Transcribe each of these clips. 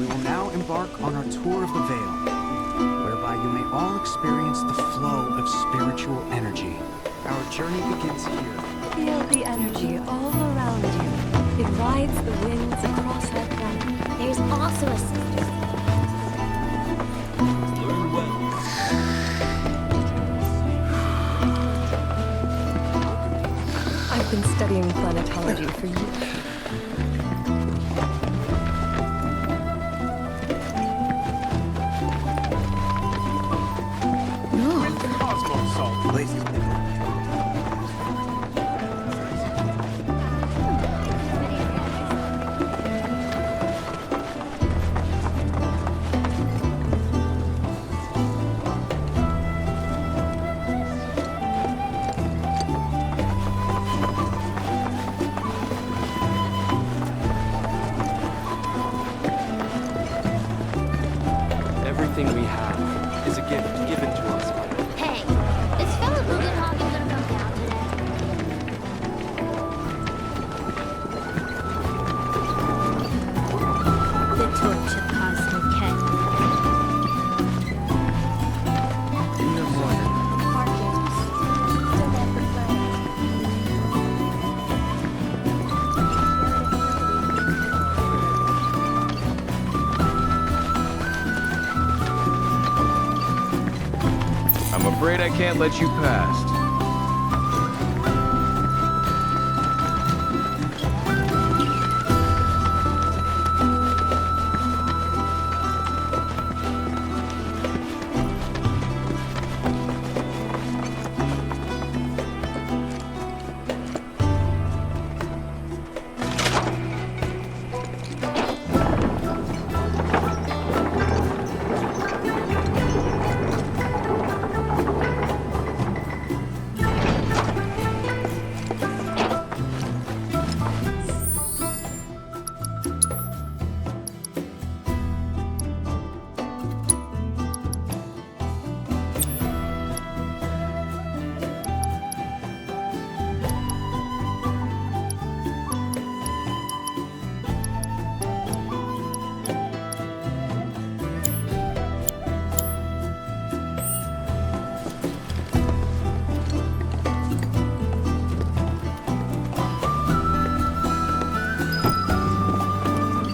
We will now embark on our tour of the Veil, whereby you may all experience the flow of spiritual energy. Our journey begins here. Feel the energy all around you. It rides the winds across our planet. There's also a sister. Learn well. I've been studying planetology for years. Cosmos salt. Everything we have is a gift given to us by the Hey, is Fella Guggenhagen gonna come down today? The torch of cosmic Ken. In the morning. I'm afraid I can't let you past.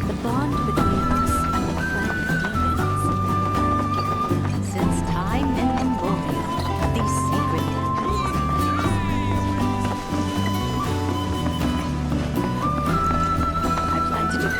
The bond between us and the planet deepens. Since time immemorial, these sacred I plan to do it.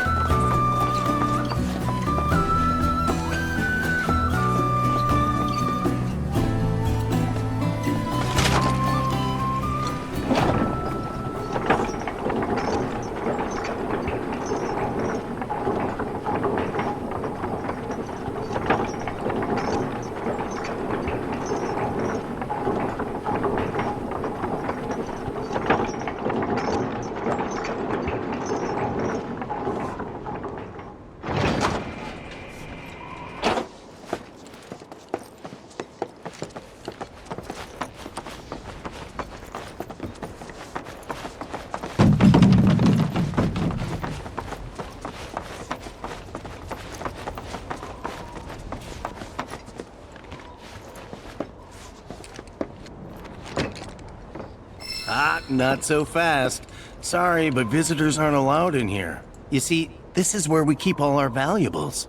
Ah, not so fast. Sorry, but visitors aren't allowed in here. You see, this is where we keep all our valuables.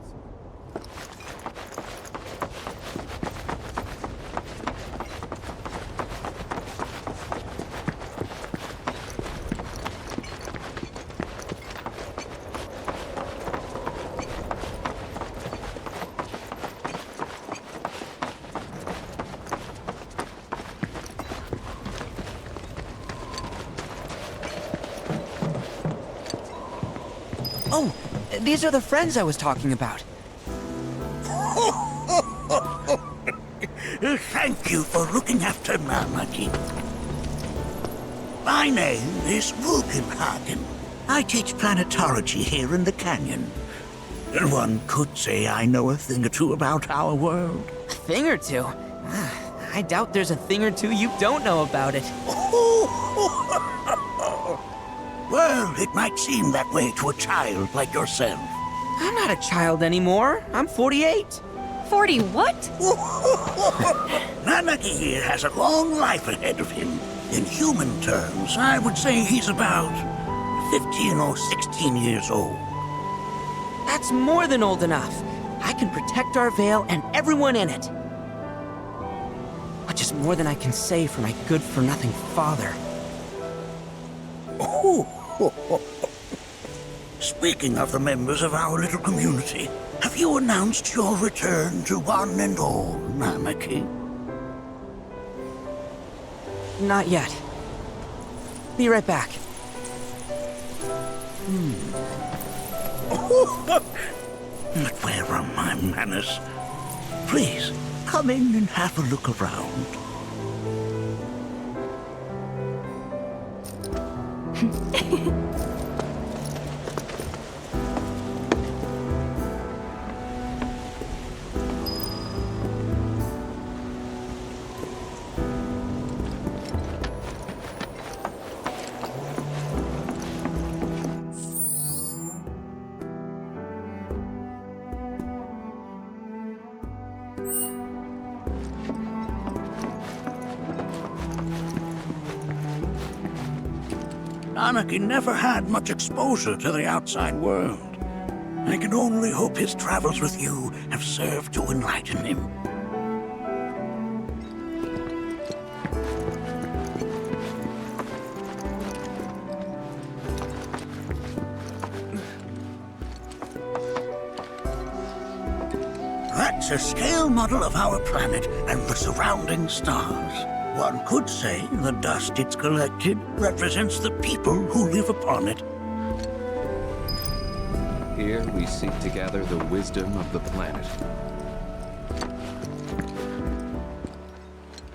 Oh, these are the friends I was talking about. Thank you for looking after Marmaduke. My name is Rugenhagen. I teach planetology here in the canyon. And one could say I know a thing or two about our world. A thing or two? I doubt there's a thing or two you don't know about it. Well, it might seem that way to a child like yourself. I'm not a child anymore. I'm 48. 40 what? Nanaki here has a long life ahead of him. In human terms, I would say he's about 15 or 16 years old. That's more than old enough. I can protect our Vale and everyone in it. Which is more than I can say for my good-for-nothing father. Speaking of the members of our little community, have you announced your return to one and all, Nanaki? Not yet. Be right back. But where are my manners? Please, come in and have a look around. Nanaki never had much exposure to the outside world. I can only hope his travels with you have served to enlighten him. That's a scale model of our planet and the surrounding stars. One could say the dust it's collected represents the people who live upon it. Here we seek to gather the wisdom of the planet.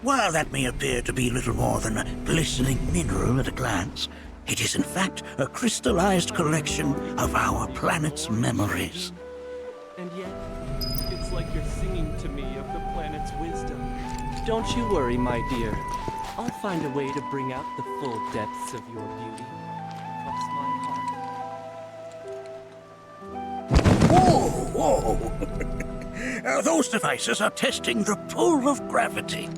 While that may appear to be little more than a glistening mineral at a glance, it is in fact a crystallized collection of our planet's memories. And yet, it's like you're singing to me of the planet's wisdom. Don't you worry, my dear. I'll find a way to bring out the full depths of your beauty. Cross my heart. Whoa, whoa! Those devices are testing the pull of gravity.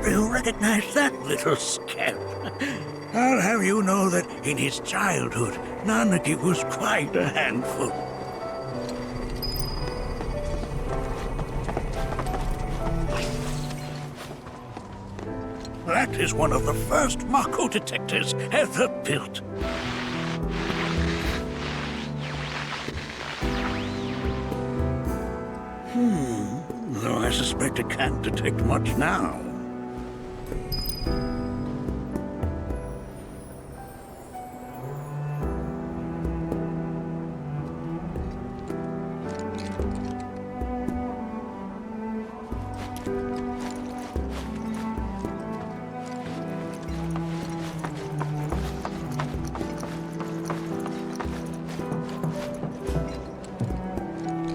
You recognize that little scamp? I'll have you know that in his childhood, Nanaki was quite a handful. That is one of the first Mako detectors ever built. Though I suspect it can't detect much now.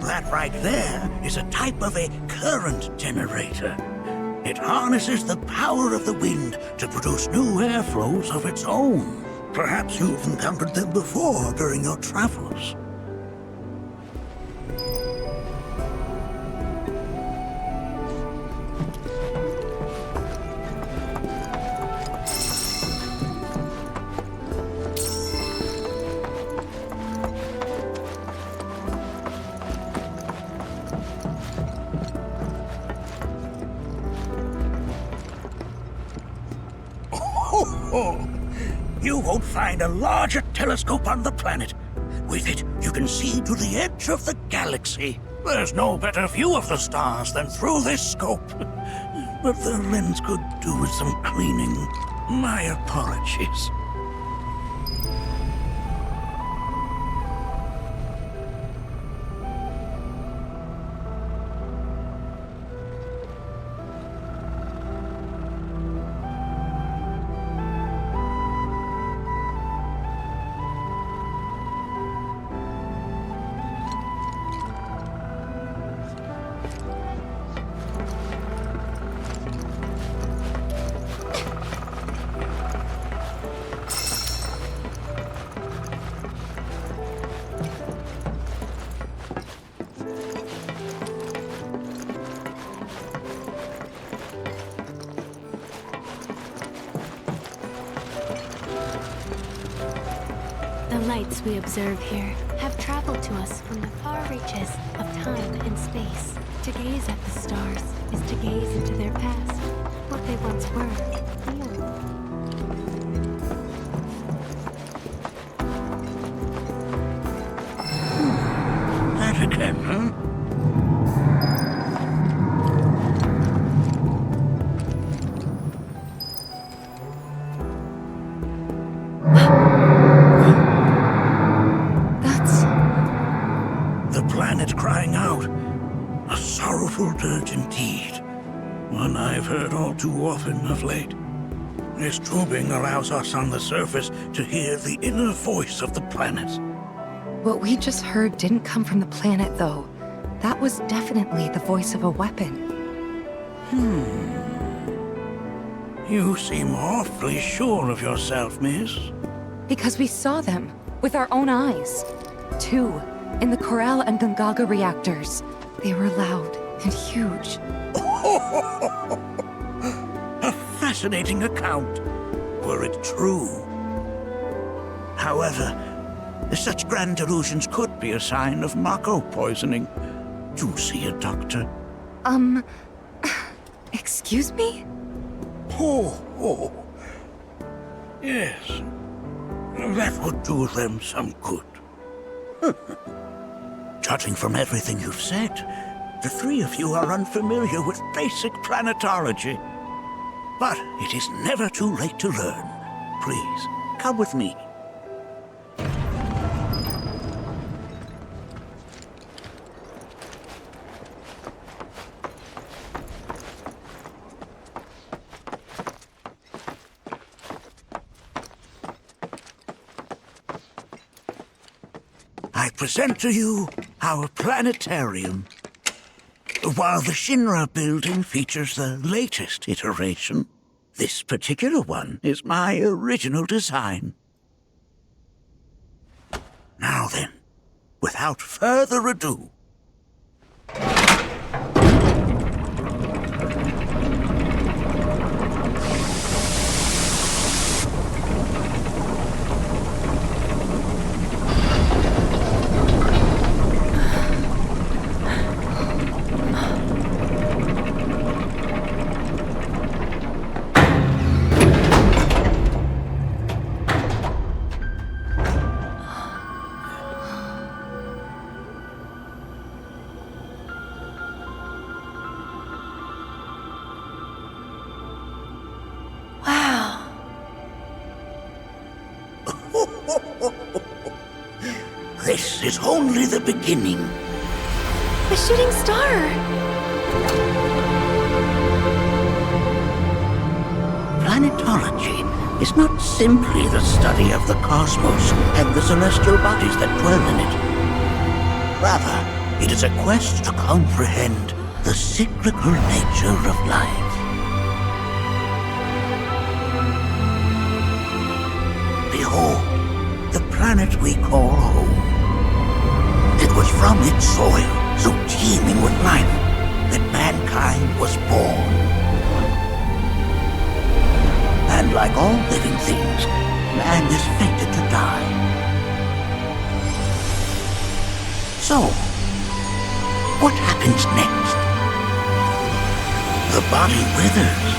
That right there is a type of a current generator. It harnesses the power of the wind to produce new airflows of its own. Perhaps you've encountered them before during your travels. You won't find a larger telescope on the planet. With it, you can see to the edge of the galaxy. There's no better view of the stars than through this scope. But the lens could do with some cleaning. My apologies. The lights we observe here have traveled to us from the far reaches of time and space. To gaze at the stars is to gaze into their past, what they once were. That again, huh? The planet crying out. A sorrowful dirge indeed. One I've heard all too often of late. This tubing allows us on the surface to hear the inner voice of the planet. What we just heard didn't come from the planet, though. That was definitely the voice of a weapon. You seem awfully sure of yourself, miss. Because we saw them, with our own eyes. 2, in the Corral and Gungaga reactors. They were loud and huge. A fascinating account, were it true. However, such grand delusions could be a sign of Mako poisoning. Do see a doctor. Excuse me? Oh. Yes. That would do them some good. Judging from everything you've said, the three of you are unfamiliar with basic planetology. But it is never too late to learn. Please, come with me. I present to you our planetarium. While the Shinra building features the latest iteration, this particular one is my original design. Now then, without further ado, this is only the beginning. The shooting star! Planetology is not simply the study of the cosmos and the celestial bodies that dwell in it. Rather, it is a quest to comprehend the cyclical nature of life. Behold, the planet we call home. It was from its soil, so teeming with life, that mankind was born. And like all living things, man is fated to die. So, what happens next? The body withers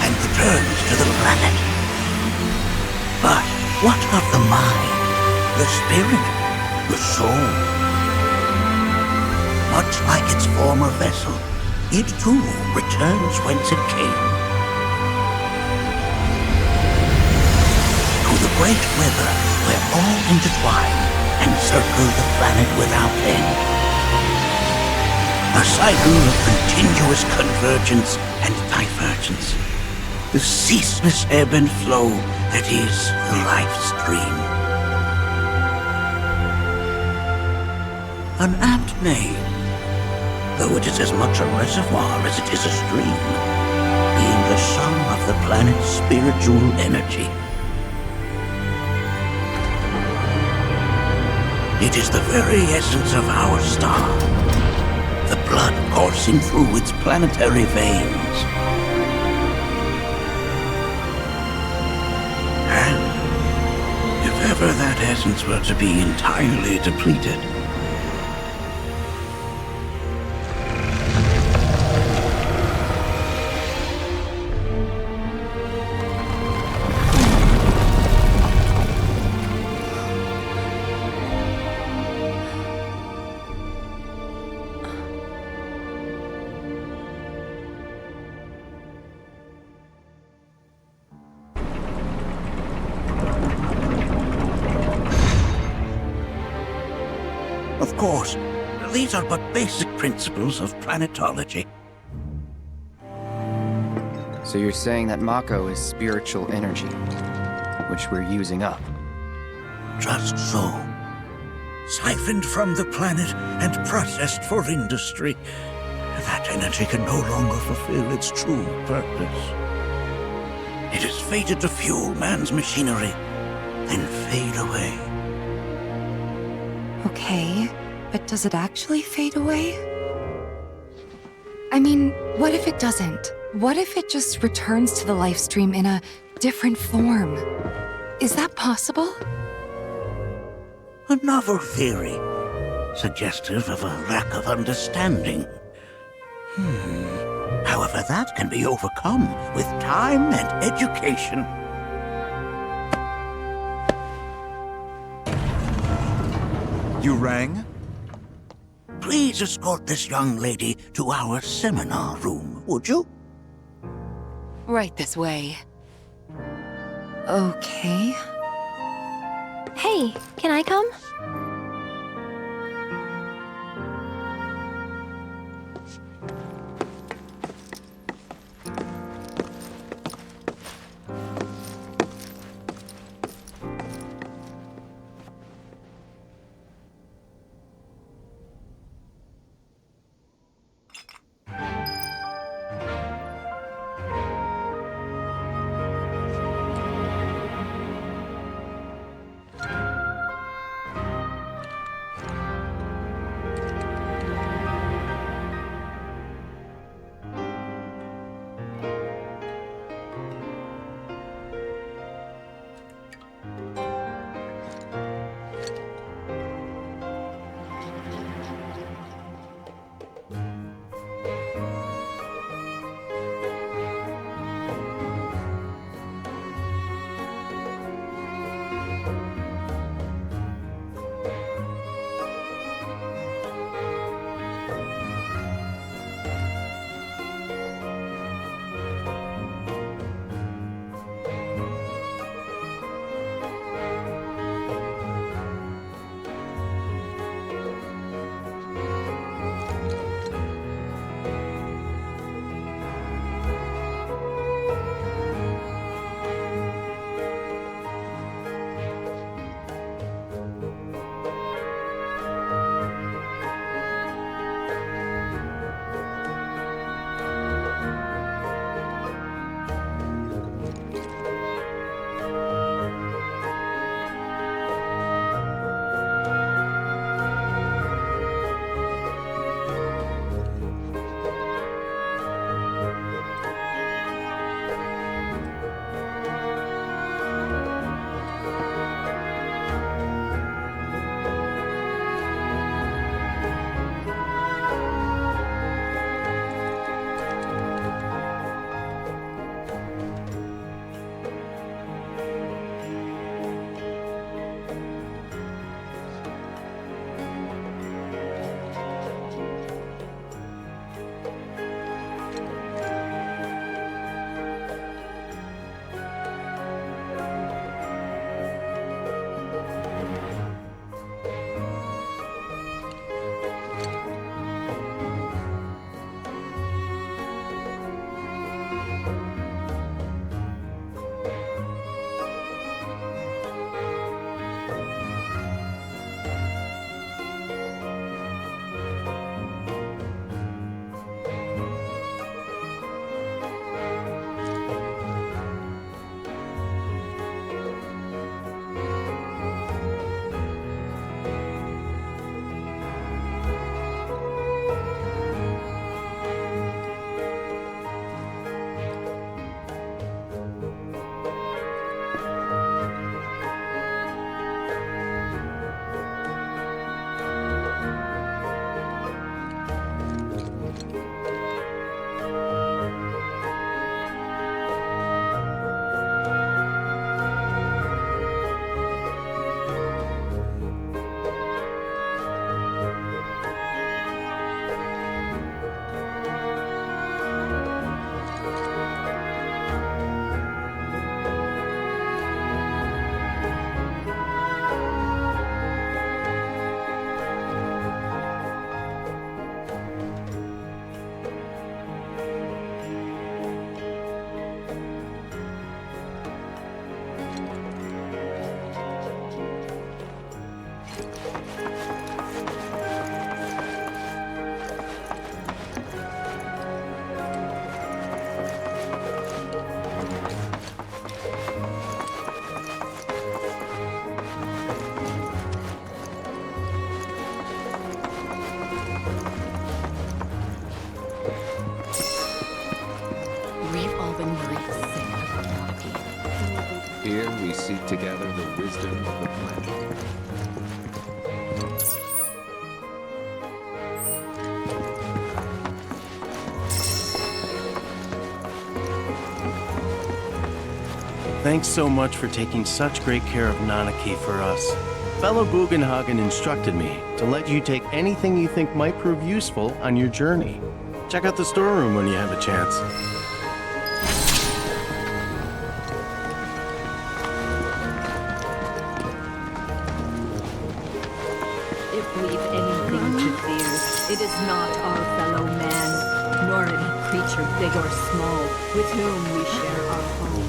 and returns to the planet. But what of the mind, the spirit, the soul? Much like its former vessel, it too returns whence it came. To the great river where all intertwine and circle the planet without end. A cycle of continuous convergence and divergence. The ceaseless ebb and flow that is the life stream. An apt name, though it is as much a reservoir as it is a stream, being the sum of the planet's spiritual energy. It is the very essence of our star, the blood coursing through its planetary veins. And if ever that essence were to be entirely depleted. Of course, these are but basic principles of planetology. So you're saying that Mako is spiritual energy, which we're using up? Just so. Siphoned from the planet and processed for industry, that energy can no longer fulfill its true purpose. It is fated to fuel man's machinery, then fade away. Okay, but does it actually fade away? I mean, what if it doesn't? What if it just returns to the life stream in a different form? Is that possible? A novel theory, suggestive of a lack of understanding. However, that can be overcome with time and education. You rang? Please escort this young lady to our seminar room, would you? Right this way. Okay. Hey, can I come? wisdom of the planet. Thanks so much for taking such great care of Nanaki for us. Fellow Bugenhagen instructed me to let you take anything you think might prove useful on your journey. Check out the storeroom when you have a chance. If we've anything to fear, it is not our fellow man, nor any creature big or small, with whom we share our home.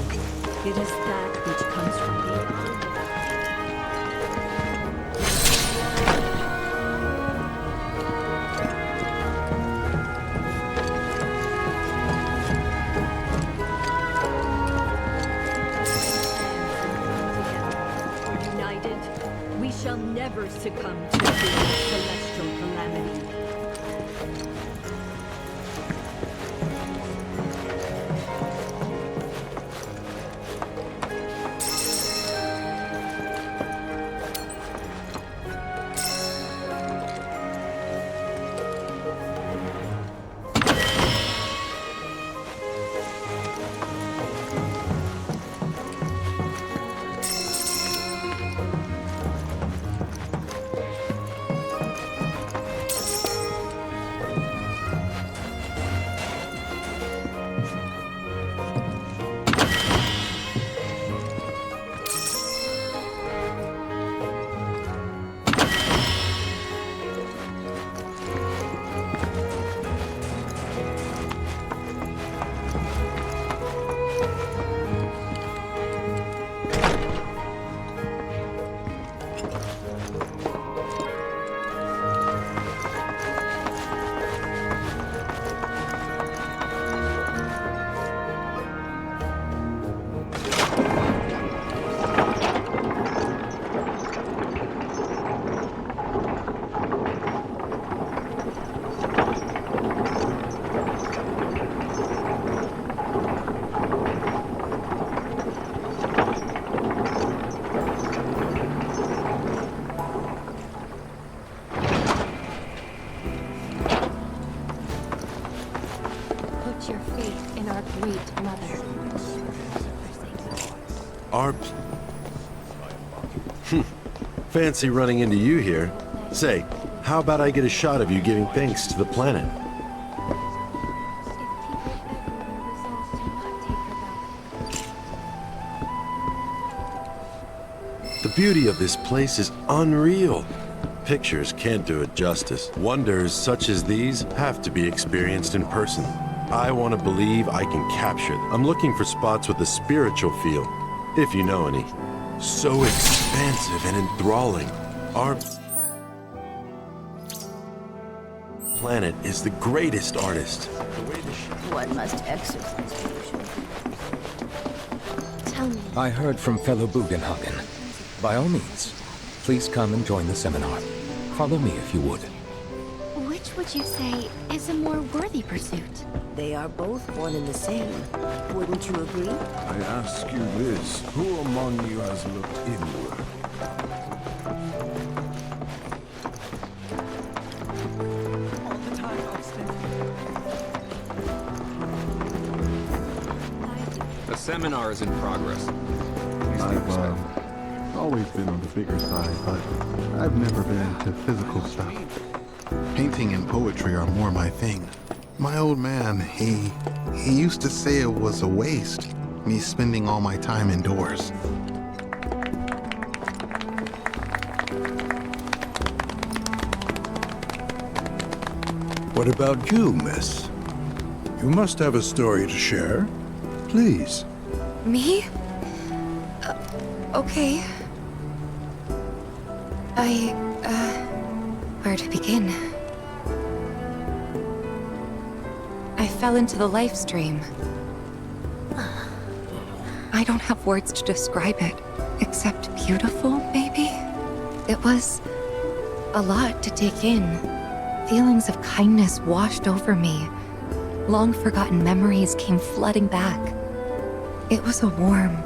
It is that which comes from beyond. United, we shall never succumb to the celestial calamity. Your faith in our great mother. Fancy running into you here. Say, how about I get a shot of you giving thanks to the planet? The beauty of this place is unreal. Pictures can't do it justice. Wonders such as these have to be experienced in person. I want to believe I can capture them. I'm looking for spots with a spiritual feel, if you know any. So expansive and enthralling. Our planet is the greatest artist. One must exercise patience. Tell me. I heard from fellow Bugenhagen. By all means, please come and join the seminar. Follow me if you would. Which would you say is a more worthy pursuit? They are both one and the same. Wouldn't you agree? I ask you this, who among you has looked inward? All the time I've spent. The seminar is in progress. I've always been on the bigger side, but I've never been into physical stuff. Painting and poetry are more my thing. My old man, he used to say it was a waste, me spending all my time indoors. What about you, miss? You must have a story to share. Please. Me? Okay. Where to begin? I fell into the life stream. I don't have words to describe it, except beautiful, maybe? It was a lot to take in. Feelings of kindness washed over me. Long-forgotten memories came flooding back. It was a warm,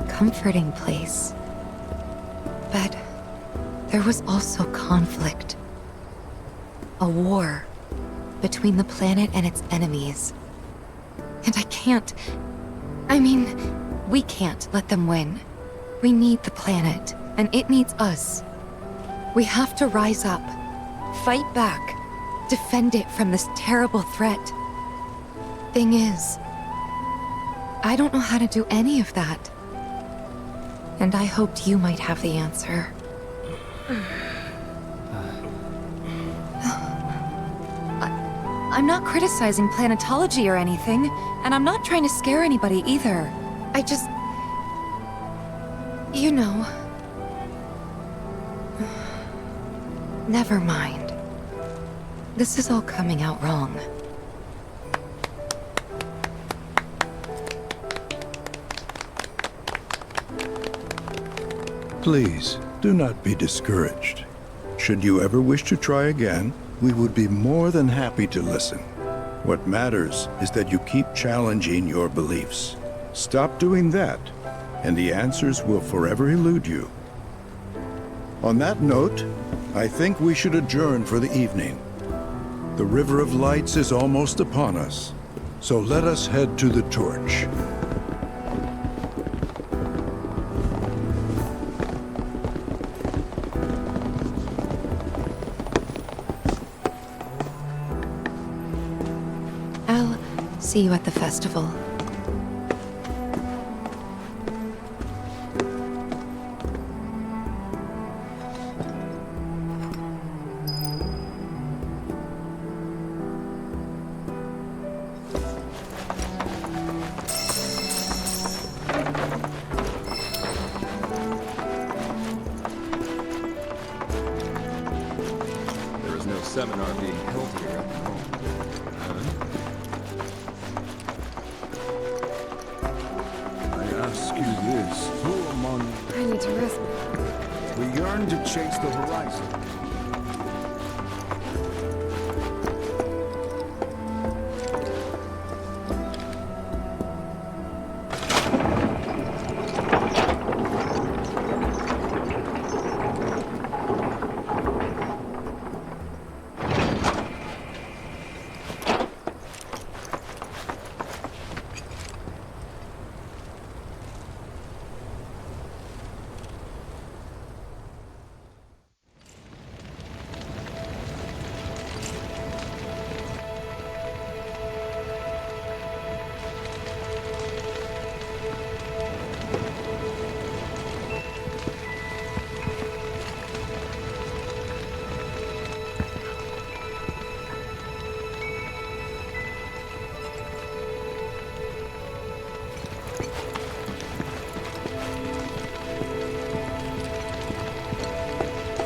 comforting place. But there was also conflict. A war between the planet and its enemies. And we can't let them win. We need the planet, and it needs us. We have to rise up, fight back, defend it from this terrible threat. Thing is, I don't know how to do any of that. And I hoped you might have the answer. I'm not criticizing planetology or anything, and I'm not trying to scare anybody either. I just... You know... Never mind. This is all coming out wrong. Please, do not be discouraged. Should you ever wish to try again, we would be more than happy to listen. What matters is that you keep challenging your beliefs. Stop doing that, and the answers will forever elude you. On that note, I think we should adjourn for the evening. The River of Lights is almost upon us, so let us head to the torch. I'll see you at the festival. Seminar being held here at the moment. I ask you this, who among I need to rest. we yearn to chase the horizon?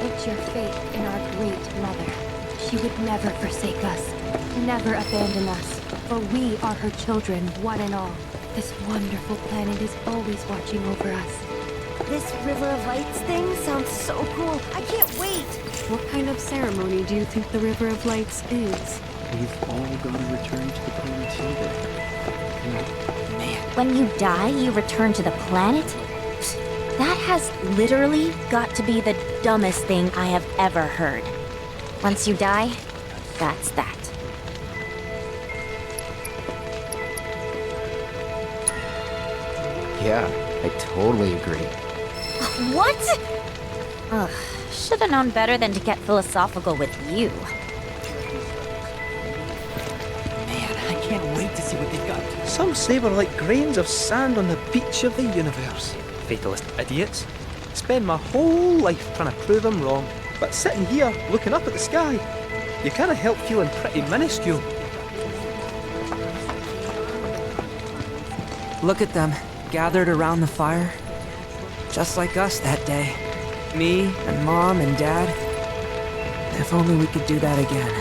Put your faith in our great mother. She would never forsake us, never abandon us, for we are her children, one and all. This wonderful planet is always watching over us. This River of Lights thing sounds so cool. I can't wait. What kind of ceremony do you think the River of Lights is? We've all got to return to the planet someday. When you die, you return to the planet? That has literally got to be the dumbest thing I have ever heard. Once you die, that's that. Yeah, I totally agree. What? Ugh, should have known better than to get philosophical with you. Man, I can't wait to see what they've got. Some say we're like grains of sand on the beach of the universe. Fatalist idiots. Spend my whole life trying to prove them wrong, but sitting here, looking up at the sky, you can't help feeling pretty minuscule. Look at them, gathered around the fire. Just like us that day. Me and Mom and Dad. If only we could do that again.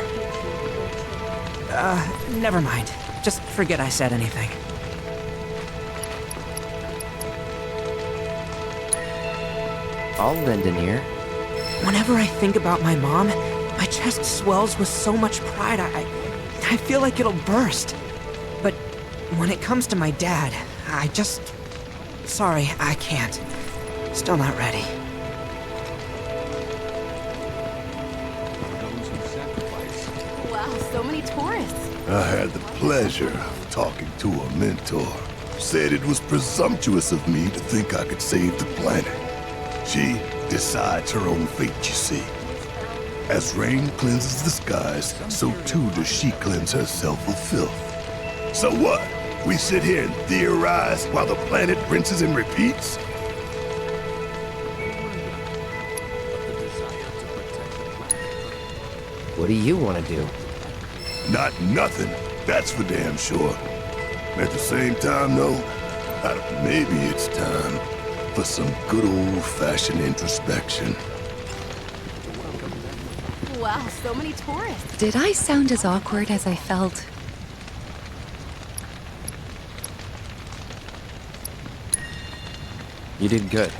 Never mind. Just forget I said anything. I'll lend an ear. Whenever I think about my mom, my chest swells with so much pride, I feel like it'll burst. But when it comes to my dad, I just... Sorry, I can't. Still not ready. Wow, so many tourists. I had the pleasure of talking to a mentor. Said it was presumptuous of me to think I could save the planet. She decides her own fate, you see. As rain cleanses the skies, so too does she cleanse herself of filth. So what? We sit here and theorize while the planet rinses and repeats? What do you want to do? Not nothing, that's for damn sure. At the same time, though, maybe it's time for some good old-fashioned introspection. Wow, so many tourists. Did I sound as awkward as I felt? You did good.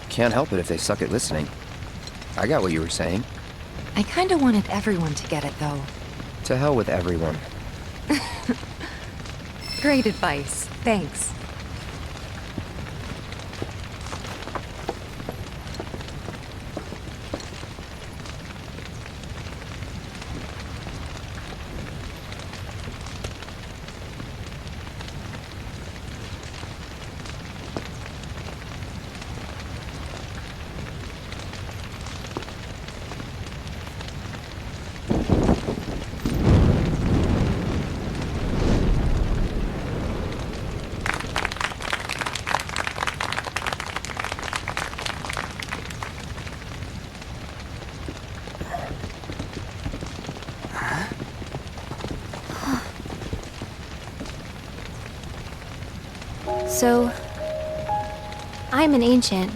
Can't help it if they suck at listening. I got what you were saying. I kinda wanted everyone to get it, though. To hell with everyone. Great advice. Thanks. So, I'm an ancient.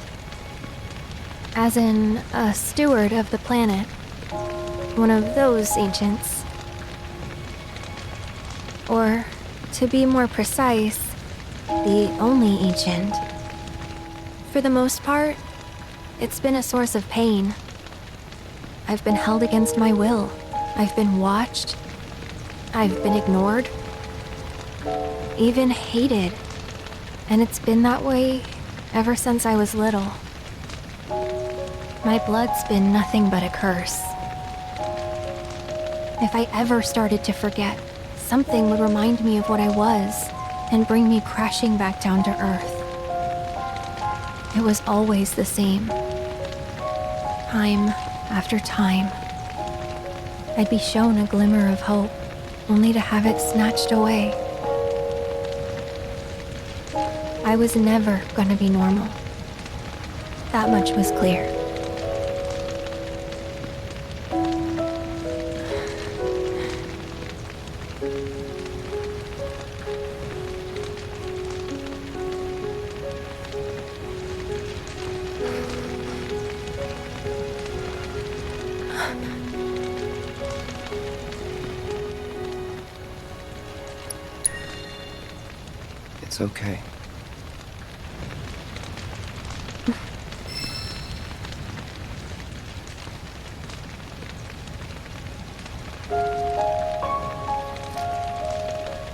As in, a steward of the planet. One of those ancients. Or, to be more precise, the only ancient. For the most part, it's been a source of pain. I've been held against my will. I've been watched. I've been ignored. Even hated. And it's been that way ever since I was little. My blood's been nothing but a curse. If I ever started to forget, something would remind me of what I was and bring me crashing back down to Earth. It was always the same. Time after time. I'd be shown a glimmer of hope, only to have it snatched away. I was never gonna be normal. That much was clear. It's okay.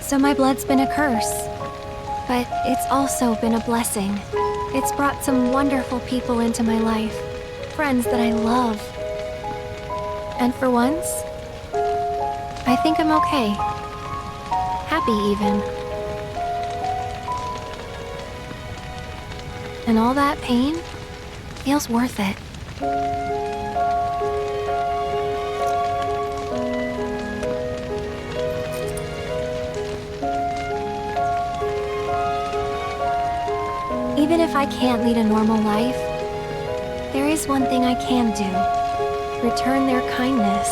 So my blood's been a curse, but it's also been a blessing. It's brought some wonderful people into my life, friends that I love. And for once, I think I'm okay. Happy even. And all that pain feels worth it. Even if I can't lead a normal life, there is one thing I can do. Return their kindness.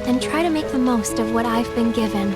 And try to make the most of what I've been given.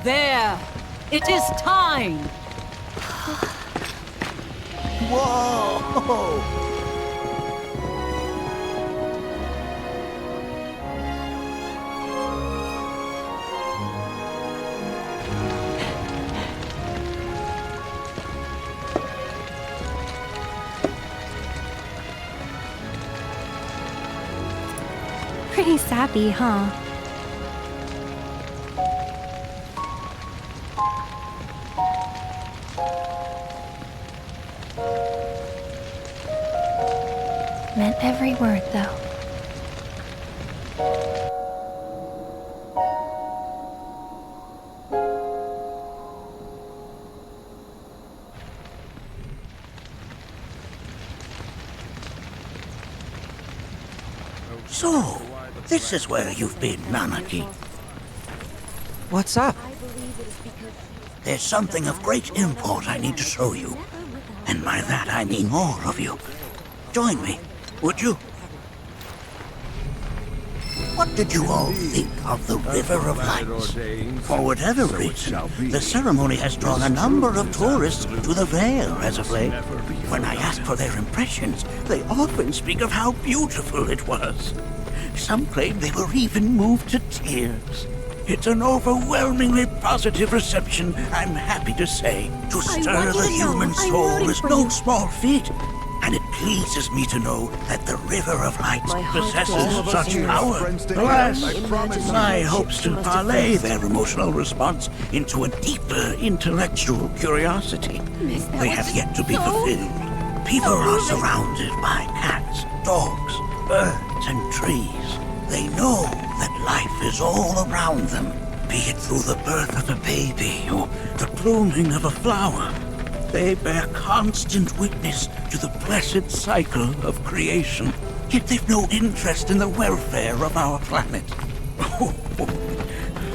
There! It is time! Whoa! Pretty sappy, huh? Meant every word, though. So, this is where you've been, Nanaki. What's up? There's something of great import I need to show you. And by that I mean all of you. Join me, would you? What did you all think of the River of Lights? For whatever reason, the ceremony has drawn a number of tourists to the Vale as of late. When I ask for their impressions, they often speak of how beautiful it was. Some claim they were even moved to tears. It's an overwhelmingly positive reception, I'm happy to say. To stir the human soul is no small feat. And it pleases me to know that the River of Lights possesses such power. Alas, my hopes to parlay their emotional response into a deeper intellectual curiosity. They have yet to be fulfilled. People are surrounded by cats, dogs, birds, and trees. They know that life is all around them, be it through the birth of a baby or the blooming of a flower. They bear constant witness to the blessed cycle of creation, yet they've no interest in the welfare of our planet.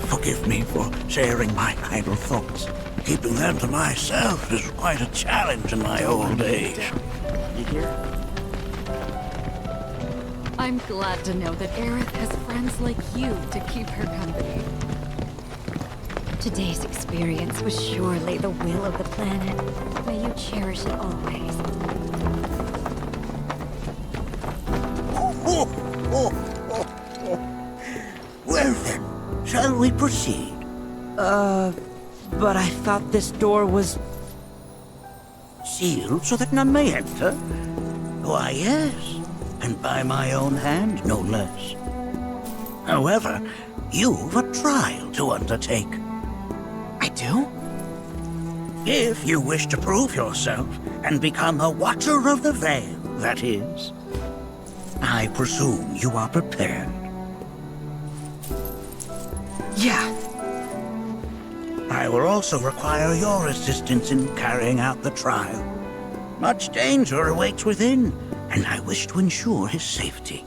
Forgive me for sharing my idle thoughts. Keeping them to myself is quite a challenge in my old age. You hear? I'm glad to know that Aerith has friends like you to keep her company. Today's experience was surely the will of the planet. May you cherish it always. Well then, shall we proceed? But I thought this door was... Sealed so that none may enter? Why, yes. And by my own hand, no less. However, you've a trial to undertake. I do? If you wish to prove yourself and become a Watcher of the Veil, that is. I presume you are prepared. Yeah. I will also require your assistance in carrying out the trial. Much danger awaits within, and I wish to ensure his safety.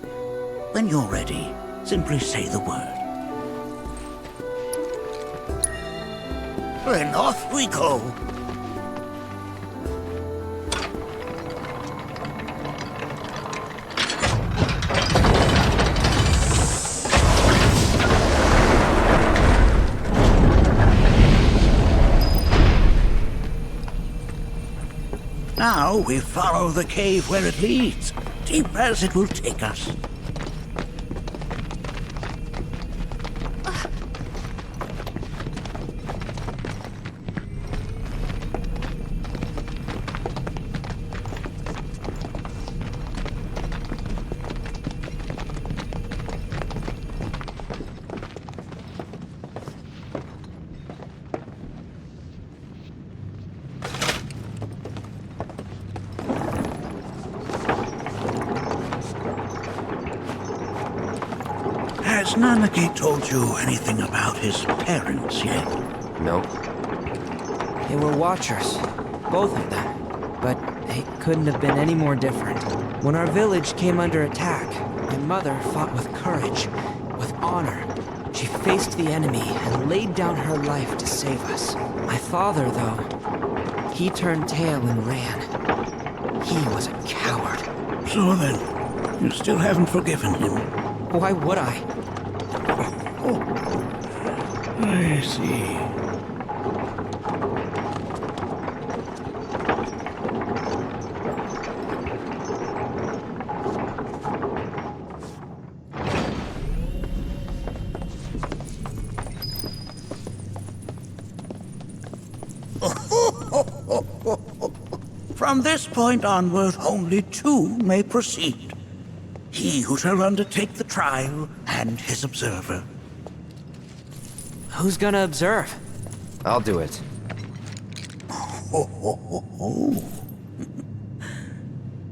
When you're ready, simply say the word. Then off we go. Now we follow the cave where it leads, deep as it will take us. Has Nanaki told you anything about his parents yet? Nope. They were Watchers, both of them. But it couldn't have been any more different. When our village came under attack, my mother fought with courage, with honor. She faced the enemy and laid down her life to save us. My father, though, he turned tail and ran. He was a coward. So then, you still haven't forgiven him? Why would I? I see. From this point onward, only two may proceed. He who shall undertake the trial and his observer. Who's gonna observe? I'll do it.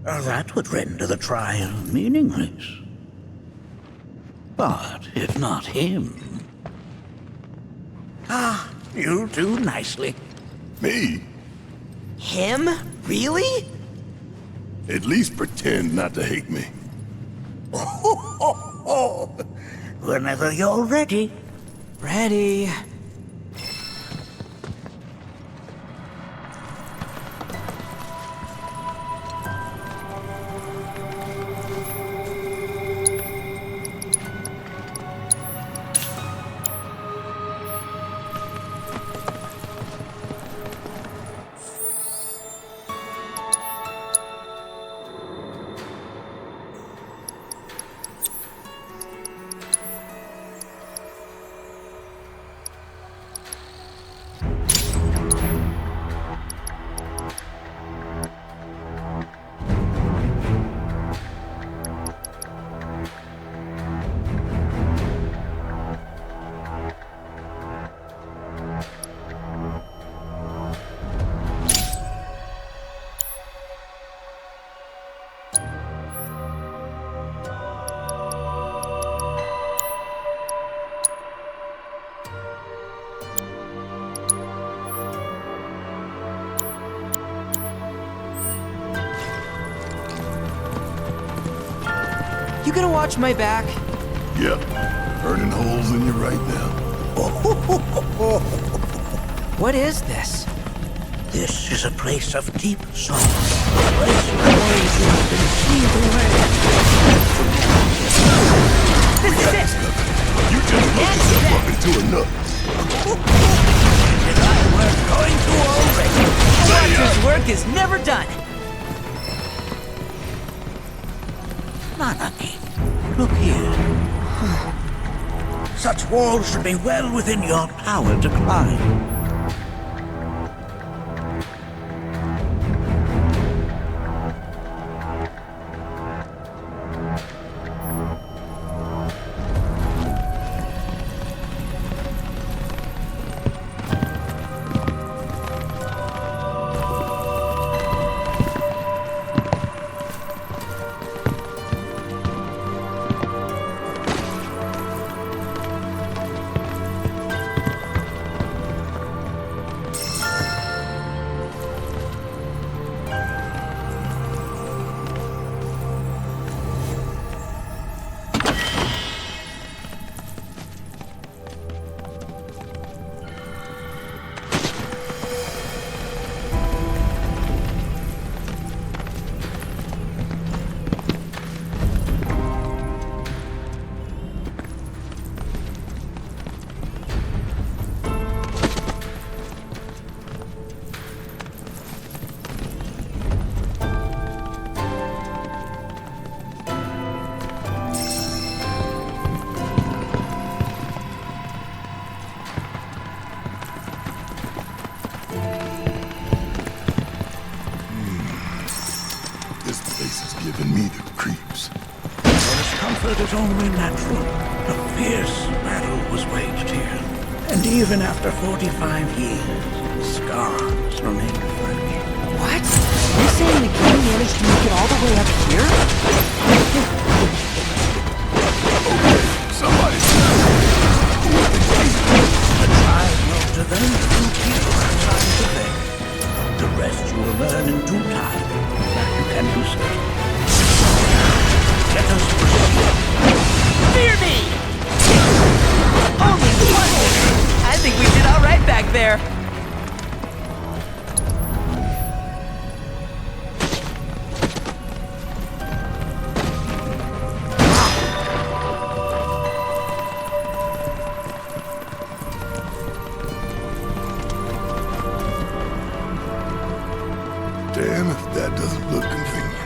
That would render the trial meaningless. But if not him... Ah, you'll do nicely. Me? Him? Really? At least pretend not to hate me. Whenever you're ready. Ready. You gonna watch my back? Yep. Burning holes in you right now. What is this? This is a place of deep sorrow. A place where voyages can see the way. This is it! You just looked yourself up into a nut. And I was going to already. A watcher's work is never done. Nanaki, look here. Such walls should be well within your power to climb. Giving me the creeps. Discomfort is only natural. A fierce battle was waged here. And even after 45 years, scars remain fresh. What? You're saying the game managed to make it all the way up here? Okay, somebody The trial will to them two people outside the veil. The rest you will learn in due time. That you can do certain. Let us proceed. Fear me! Only one! I think we did all right back there. Damn if that doesn't look convenient.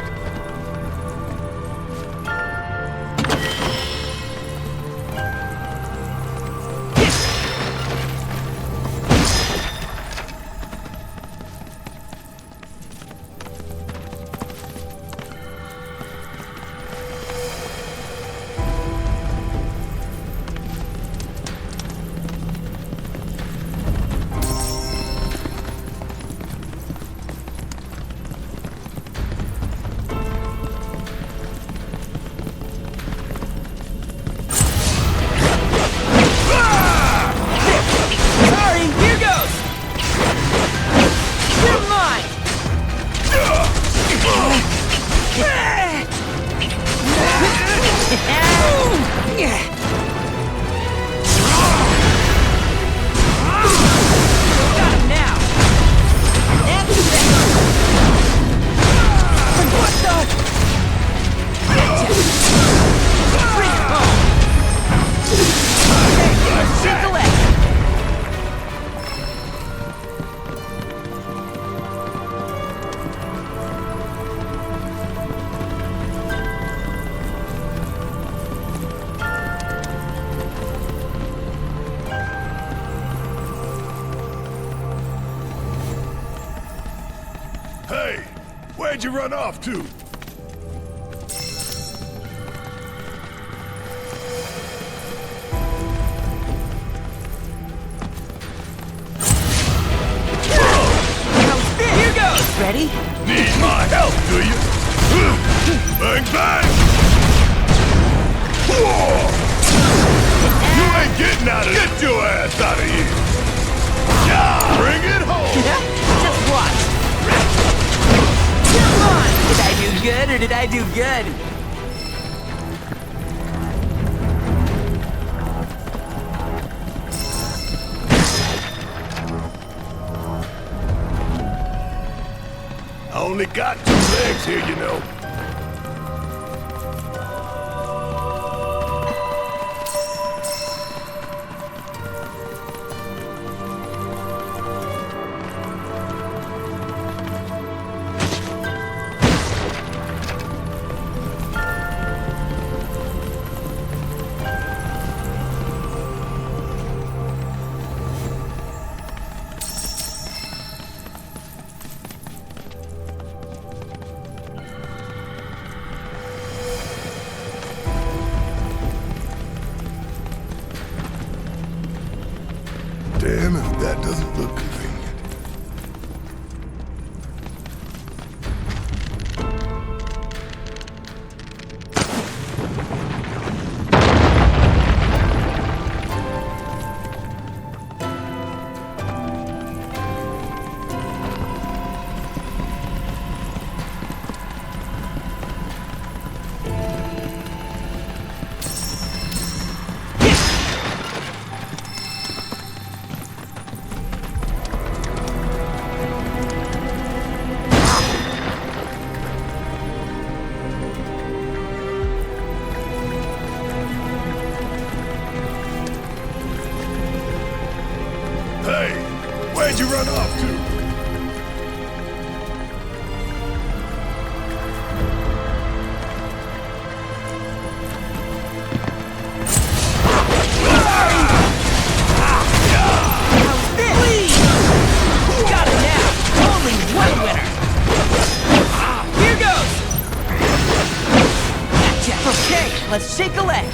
Hey, where'd you run off to? Here goes! Ready? Need my help, do you? Bang, bang! You ain't getting out of here! Get your ass out of here! Yeah, bring it home! Just watch! Come on! Did I do good or did I do good? I only got 2 legs here, you know. Damn if that doesn't look convenient. Hey, where'd you run off to? Got it now! Only one winner! Here goes! Gotcha! Okay, let's shake a leg!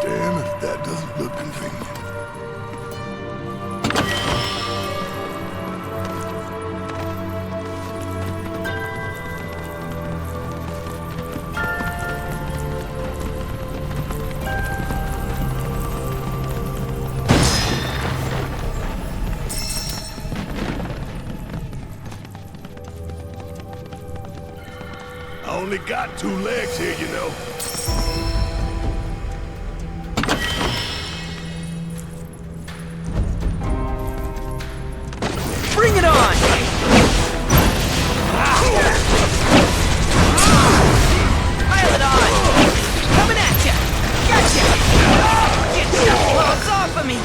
Damn if that doesn't look convenient. I only got 2 legs here, you know. Bring it on! Pile it on! Coming at ya! Gotcha! Get your claws off of me!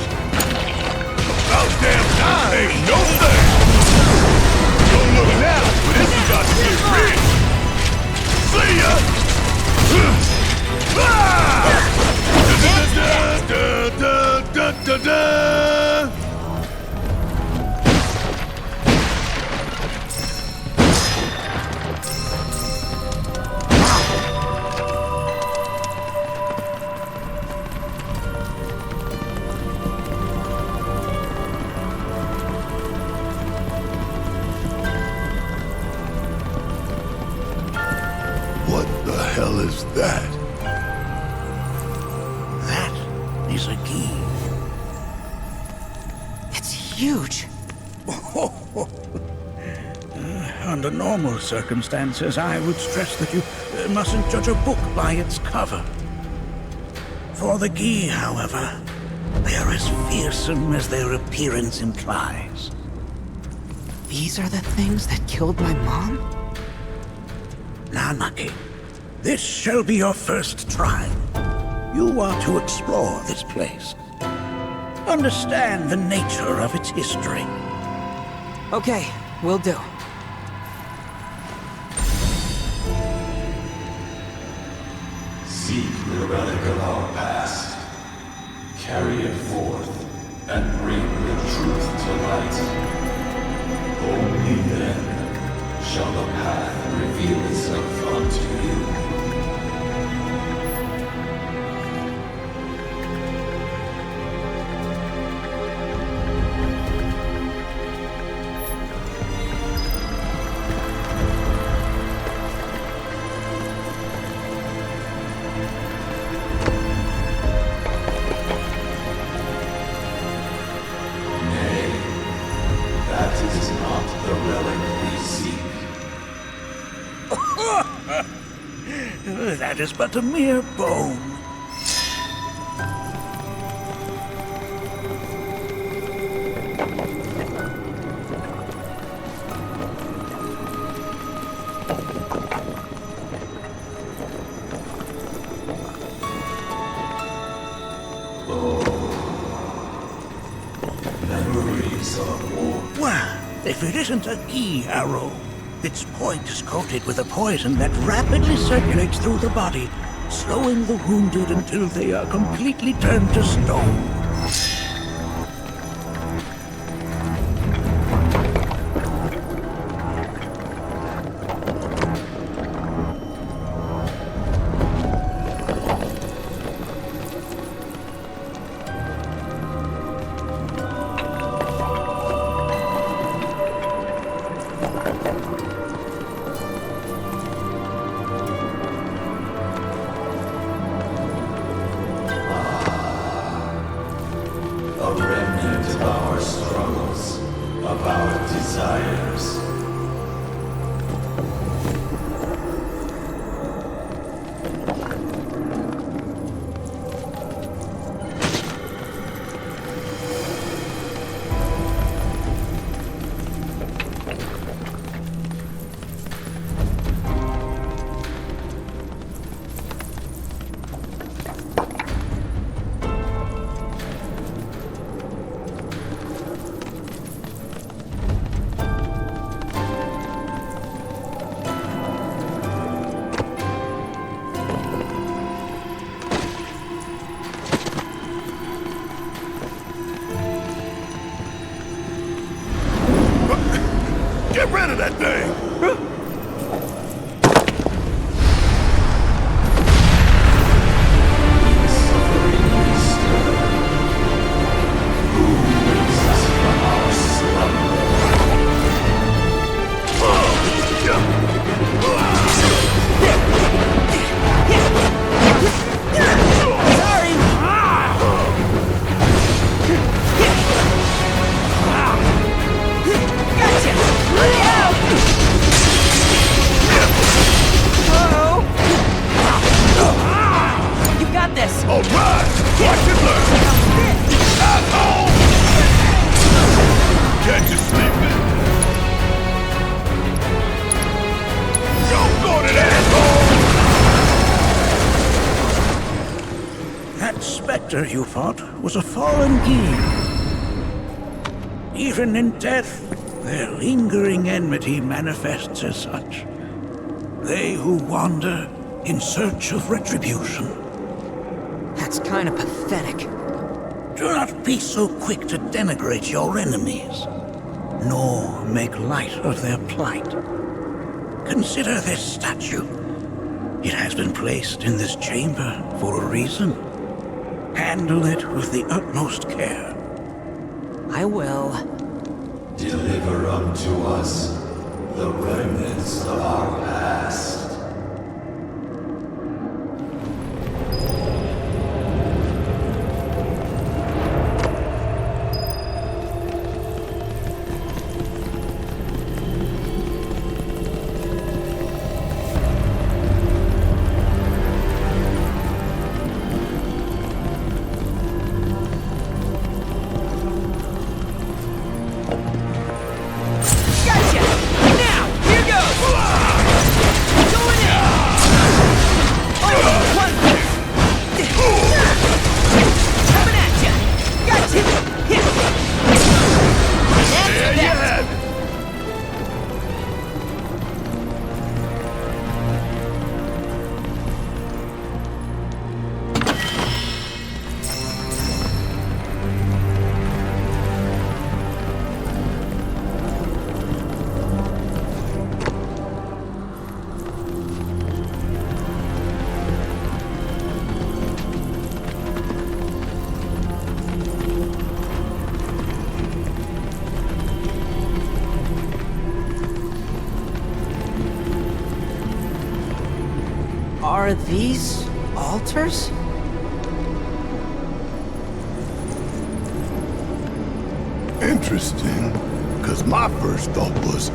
About damn time! Ain't no thing! Don't look now, but this is about to get real! See ya! What the hell is that? That is a key. It's huge! Under normal circumstances, I would stress that you mustn't judge a book by its cover. For the Gi, however, they are as fearsome as their appearance implies. These are the things that killed my mom? Nanaki, this shall be your first trial. You are to explore this place. Understand the nature of its history. Okay, will do. Seek the relic of our past. Carry it forth and bring the truth to light. Only then shall the path reveal itself unto you. That is but a mere bone. Memories of war. Well, if it isn't a key arrow. Its point is coated with a poison that rapidly circulates through the body, slowing the wounded until they are completely turned to stone. Get rid of that thing! You fought was a fallen king. Even in death, their lingering enmity manifests as such. They who wander in search of retribution. That's kind of pathetic. Do not be so quick to denigrate your enemies, nor make light of their plight. Consider this statue. It has been placed in this chamber for a reason. Handle it with the utmost care. I will. Deliver unto us the remnants of our past. Are these altars? Interesting. Because my first thought was,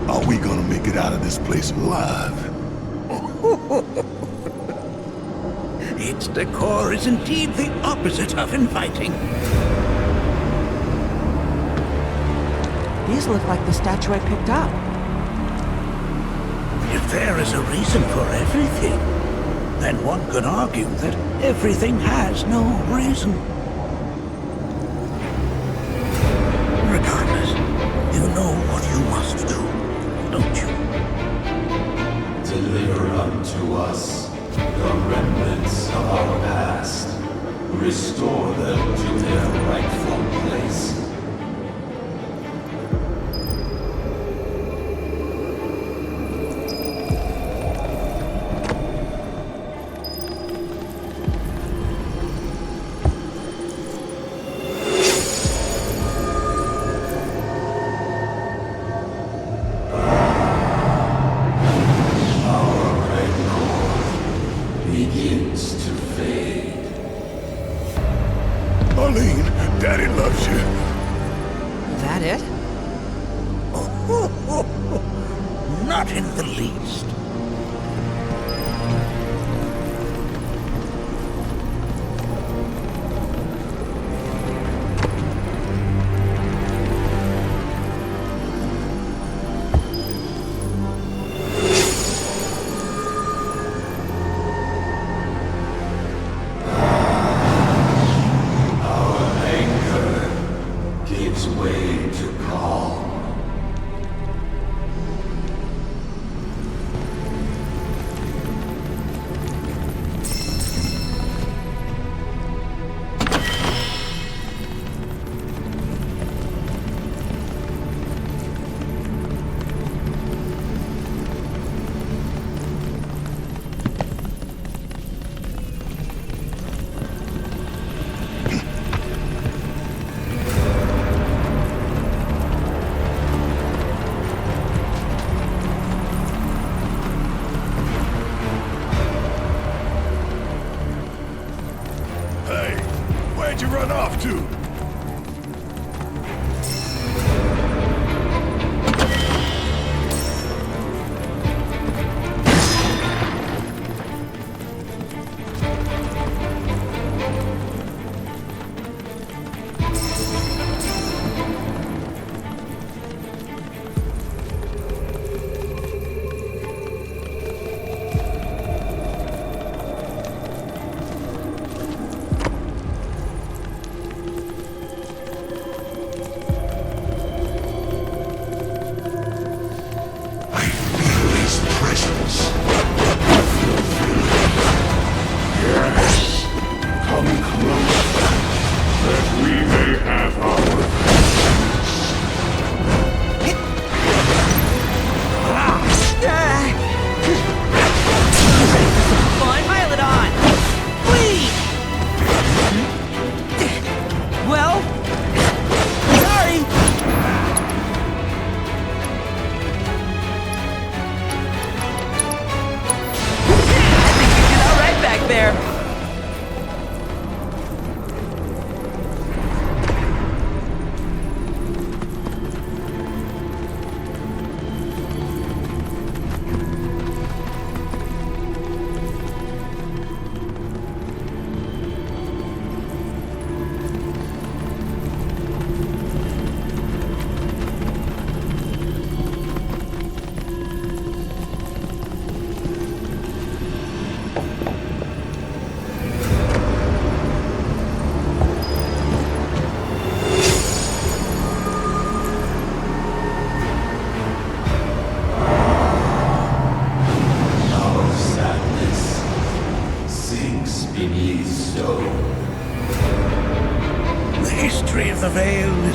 are we gonna make it out of this place alive? Its decor is indeed the opposite of inviting. These look like the statue I picked up. If there is a reason for everything, then one could argue that everything has no reason. Regardless, you know what you must do, don't you? Deliver unto us the remnants of our past. Restore them to their rightful place. Daddy loves you. That it? Not in the least. Where'd you run off to?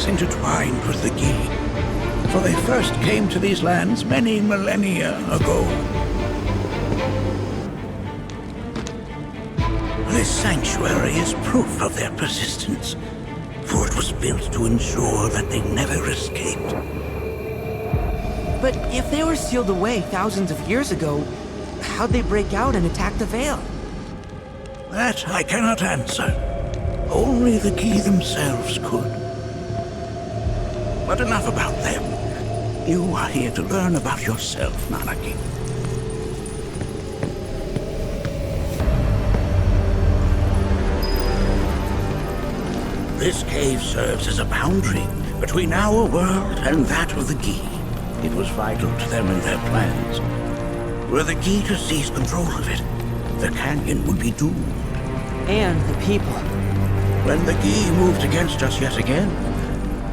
Intertwined with the Gi, for they first came to these lands many millennia ago. This sanctuary is proof of their persistence, for it was built to ensure that they never escaped. But if they were sealed away thousands of years ago, How'd they break out and attack the Veil? That I cannot answer. Only the Gi themselves could. But enough about them. You are here to learn about yourself, Nanaki. This cave serves as a boundary between our world and that of the Gi. It was vital to them and their plans. Were the Gi to seize control of it, the canyon would be doomed. And the people. When the Gi moved against us yet again,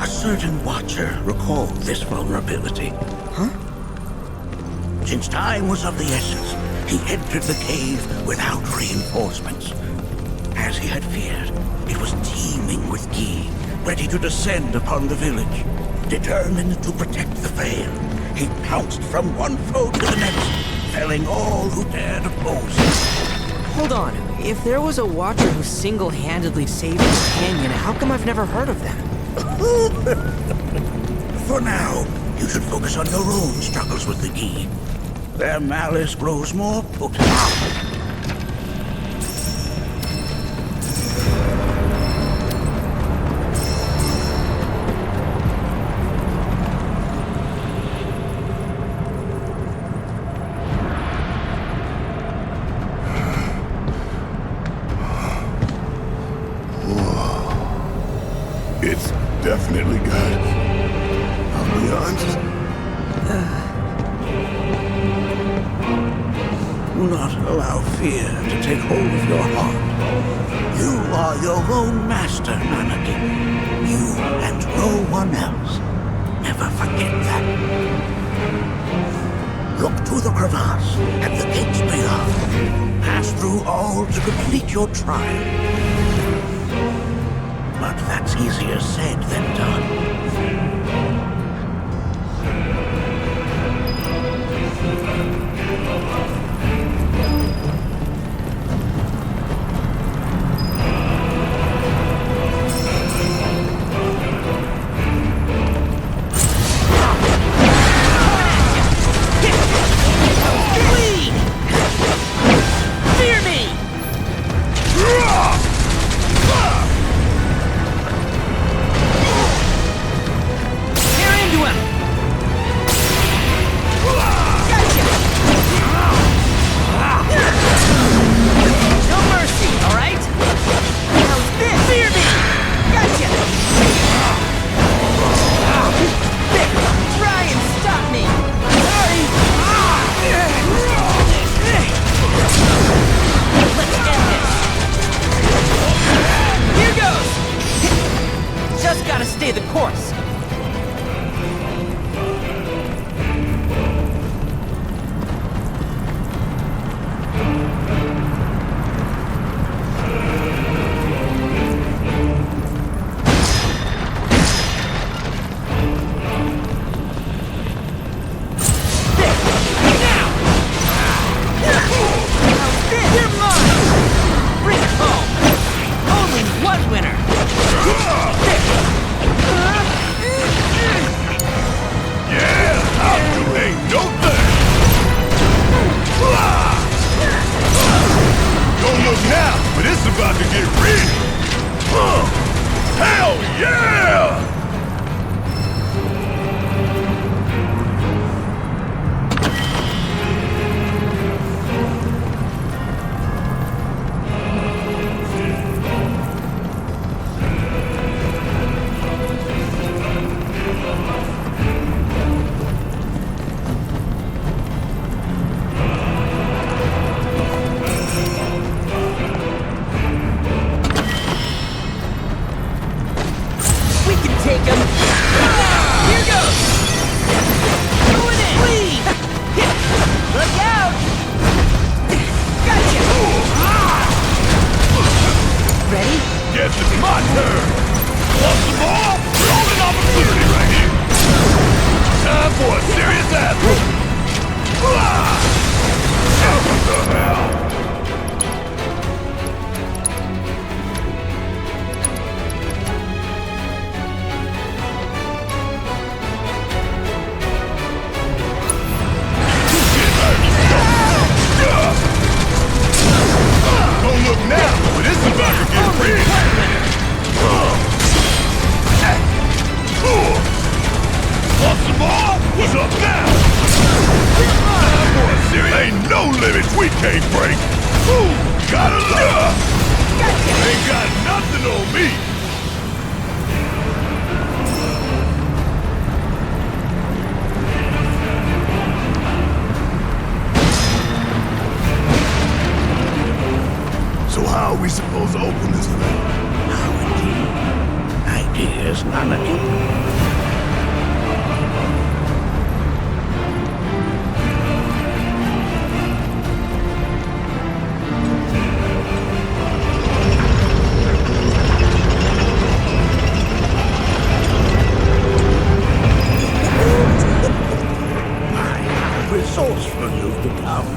a certain watcher recalled this vulnerability. Huh? Since time was of the essence, he entered the cave without reinforcements. As he had feared, it was teeming with Gi, ready to descend upon the village. Determined to protect the Veil, he pounced from one foe to the next, felling all who dared oppose him. Hold on. If there was a Watcher who single-handedly saved this canyon, how come I've never heard of them? For now, you should focus on your own struggles with the Gi. Their malice grows more potent. It's definitely good. I'll be honest. Do not allow fear to take hold of your heart. You are your own master, Nanaki. You and no one else. Never forget that. Look to the crevasse and the gates beyond. Pass through all to complete your trial. But that's easier said than done. Fear me! limits we can't break. Ooh, gotta love. Ain't got nothing on me. So how are we supposed to open this thing? How indeed. Ideas, Nanaki. Resourceful you've become.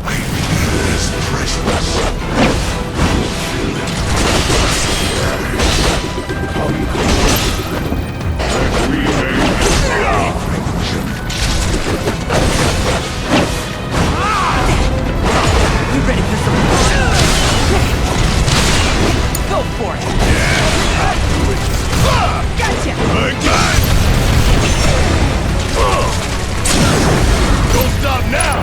This precious. You ready for some? Go for it. Gotcha. Don't stop now!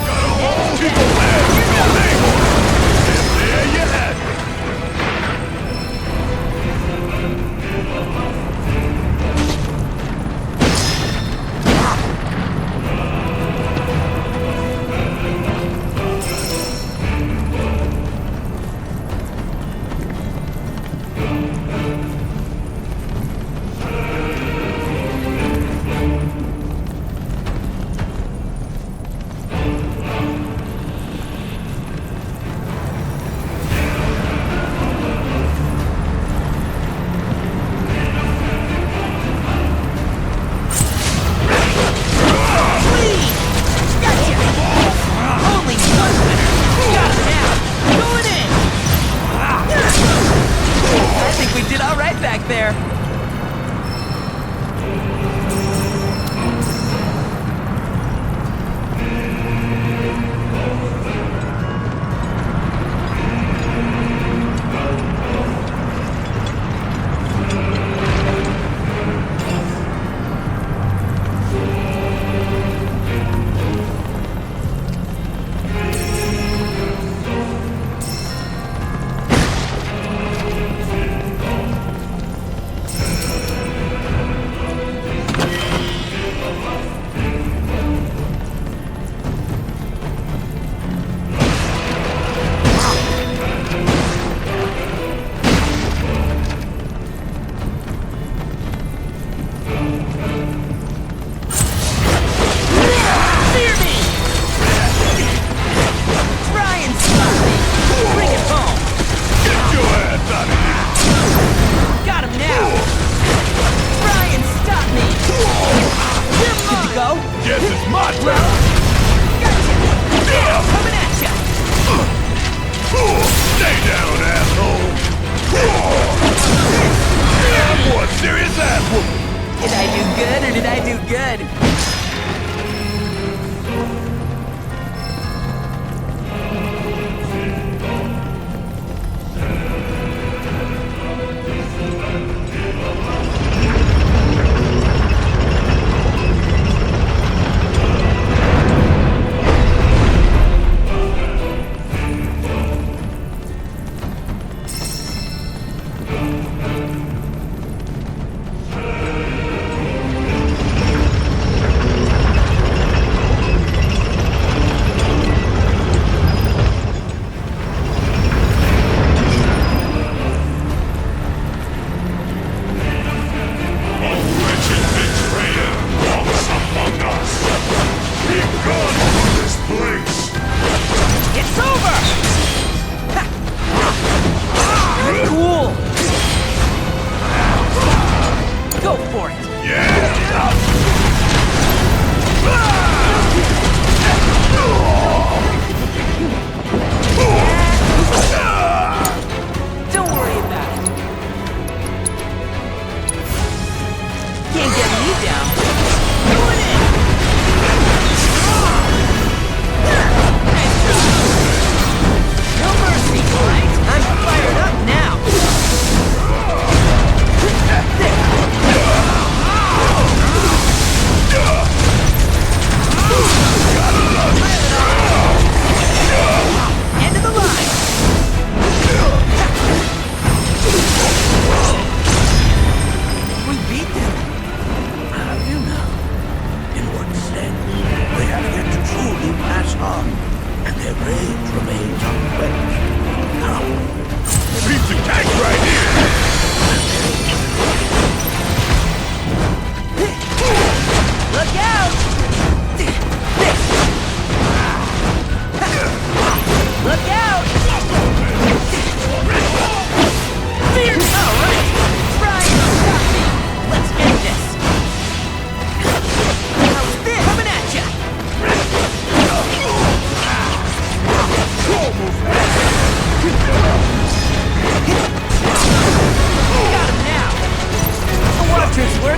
Got a whole heap of legs with your name on it! And there you have it! I think we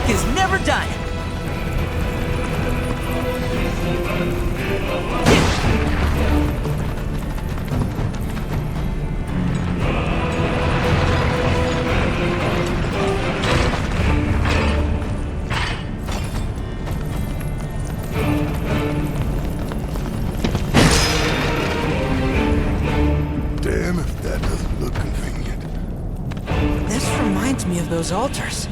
is never done! Damn if that doesn't look convenient. This reminds me of those altars.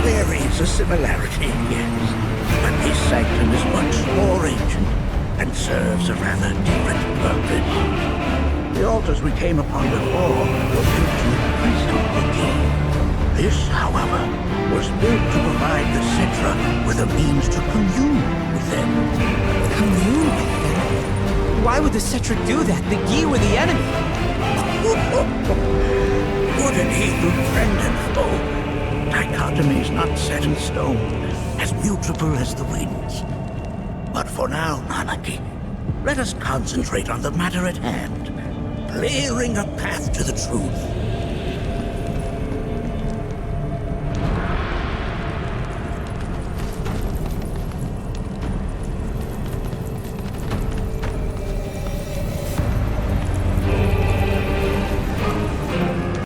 There is a similarity, yes. But this sanctum is much more ancient and serves a rather different purpose. The altars we came upon before were built to imprison the key. This, however, was built to provide the Cetra with a means to commune with them. Commune with them? Why would the Cetra do that? The Gi were the enemy. Good and evil, friend and foe. Dichotomy is not set in stone, as mutable as the winds. But for now, Nanaki, let us concentrate on the matter at hand, clearing a path to the truth.